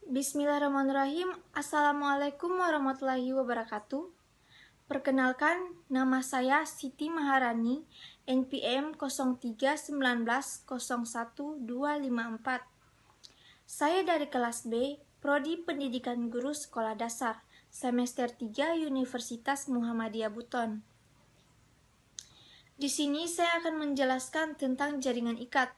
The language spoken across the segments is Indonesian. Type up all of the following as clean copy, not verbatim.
Bismillahirrahmanirrahim. Assalamualaikum warahmatullahi wabarakatuh. Perkenalkan, nama saya Siti Maharani, NPM 0319010254. Saya dari kelas B, Prodi Pendidikan Guru Sekolah Dasar, semester 3 Universitas Muhammadiyah Buton. Di sini saya akan menjelaskan tentang jaringan ikat.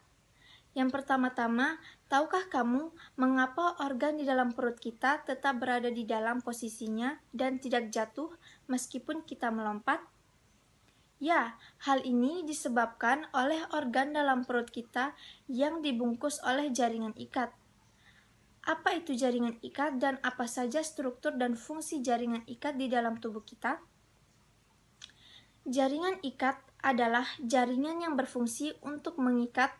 Yang pertama-tama, tahukah kamu mengapa organ di dalam perut kita tetap berada di dalam posisinya dan tidak jatuh meskipun kita melompat? Ya, hal ini disebabkan oleh organ dalam perut kita yang dibungkus oleh jaringan ikat. Apa itu jaringan ikat dan apa saja struktur dan fungsi jaringan ikat di dalam tubuh kita? Jaringan ikat adalah jaringan yang berfungsi untuk mengikat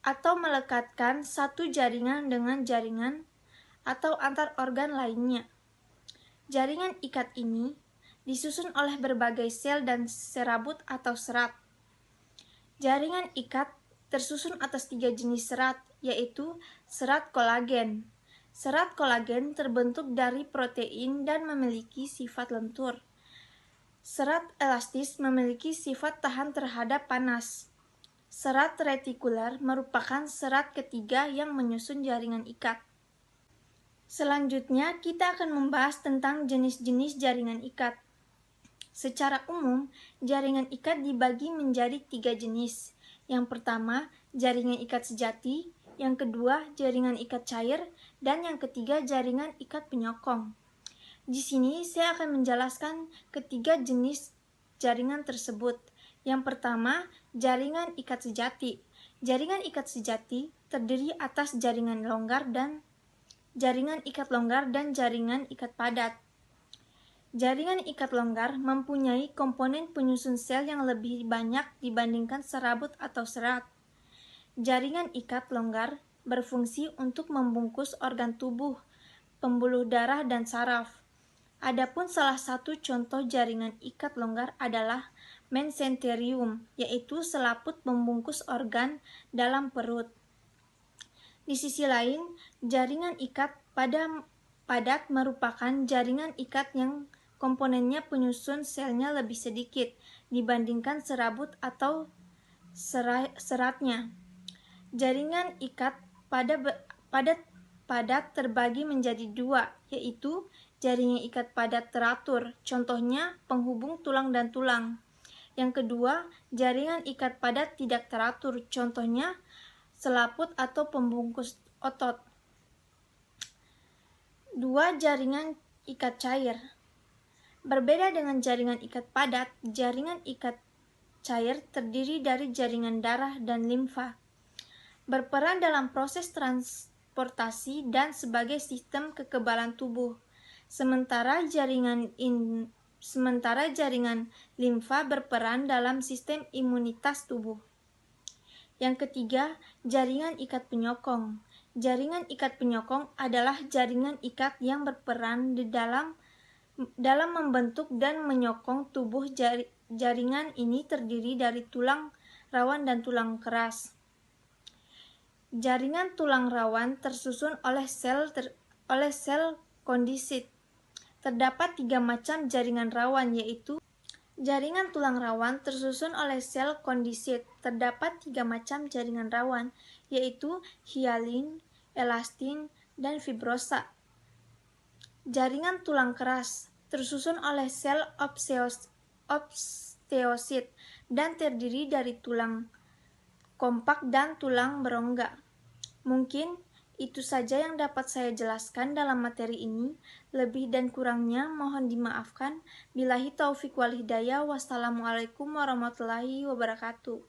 atau melekatkan satu jaringan dengan jaringan atau antar organ lainnya. Jaringan ikat ini disusun oleh berbagai sel dan serabut atau serat. Jaringan ikat tersusun atas 3 jenis serat, yaitu serat kolagen. Serat kolagen terbentuk dari protein dan memiliki sifat lentur. Serat elastis memiliki sifat tahan terhadap panas. Serat retikuler merupakan serat ketiga yang menyusun jaringan ikat. Selanjutnya, kita akan membahas tentang jenis-jenis jaringan ikat. Secara umum, jaringan ikat dibagi menjadi 3 jenis. Yang pertama, jaringan ikat sejati, yang kedua, jaringan ikat cair, dan yang ketiga, jaringan ikat penyokong. Di sini, saya akan menjelaskan ketiga jenis jaringan tersebut. Yang pertama, jaringan ikat sejati. Jaringan ikat sejati terdiri atas jaringan ikat longgar dan jaringan ikat padat. Jaringan ikat longgar mempunyai komponen penyusun sel yang lebih banyak dibandingkan serabut atau serat. Jaringan ikat longgar berfungsi untuk membungkus organ tubuh, pembuluh darah, dan saraf. Adapun salah satu contoh jaringan ikat longgar adalah mesenterium, yaitu selaput membungkus organ dalam perut. Di sisi lain, jaringan ikat padat merupakan jaringan ikat yang komponennya penyusun selnya lebih sedikit dibandingkan serabut atau seratnya. Jaringan ikat padat terbagi menjadi 2, yaitu jaringan ikat padat teratur, contohnya penghubung tulang dan tulang. Yang kedua, jaringan ikat padat tidak teratur, contohnya selaput atau pembungkus otot. 2. Jaringan ikat cair. Berbeda dengan jaringan ikat padat, jaringan ikat cair terdiri dari jaringan darah dan limfa. Berperan dalam proses transportasi dan sebagai sistem kekebalan tubuh. Sementara jaringan limfa berperan dalam sistem imunitas tubuh. Yang ketiga, jaringan ikat penyokong. Jaringan ikat penyokong adalah jaringan ikat yang berperan di dalam membentuk dan menyokong tubuh. Jaringan ini terdiri dari tulang rawan dan tulang keras. Jaringan tulang rawan tersusun oleh sel kondisit. Terdapat 3 macam jaringan rawan, yaitu jaringan tulang rawan tersusun oleh sel kondisit. Terdapat 3 macam jaringan rawan, yaitu hialin, elastin, dan fibrosa. Jaringan tulang keras tersusun oleh sel osteosit dan terdiri dari tulang kompak dan tulang berongga. Mungkin itu saja yang dapat saya jelaskan dalam materi ini. Lebih dan kurangnya mohon dimaafkan. Billahi taufiq wal hidayah. Wassalamualaikum warahmatullahi wabarakatuh.